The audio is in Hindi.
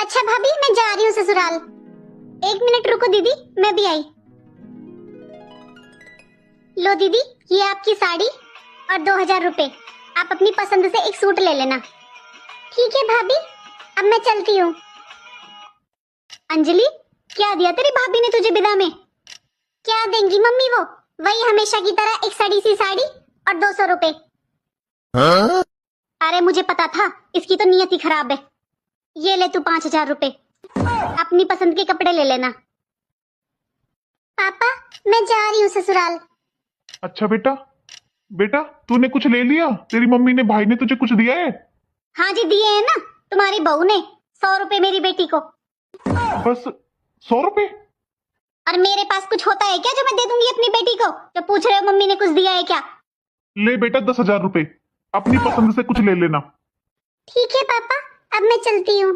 अच्छा भाभी, मैं जा रही हूँ ससुराल। 1 मिनट रुको दीदी, मैं भी आई। लो दीदी, ये आपकी साड़ी और 2000 रुपए। आप अपनी पसंद से एक सूट ले लेना। ठीक है भाभी, अब मैं चलती हूँ। अंजलि, क्या दिया तेरी भाभी ने तुझे विदा में? क्या देंगी मम्मी वो? वही हमेशा की तरह एक सड़ी सी साड़ी और 200 रुपए। अरे मुझे पता था, इसकी तो नियत ही खराब है। ये ले तू 5000 रुपए, अपनी पसंद के कपड़े ले लेना। पापा, मैं जा रही हूँ ससुराल। अच्छा बेटा, बेटा तूने कुछ ले लिया? तेरी मम्मी ने, भाई ने तुझे कुछ दिया है? हाँ जी, दिए हैं ना, तुम्हारी बहू ने 100 रुपए मेरी बेटी को। बस 100 रुपए? और मेरे पास कुछ होता है क्या जो मैं दे दूंगी अपनी बेटी को? जो पूछ रहे हो मम्मी ने कुछ दिया है क्या? ले बेटा 10,000 रुपए, अपनी पसंद से कुछ ले लेना। ठीक है पापा, अब मैं चलती हूँ।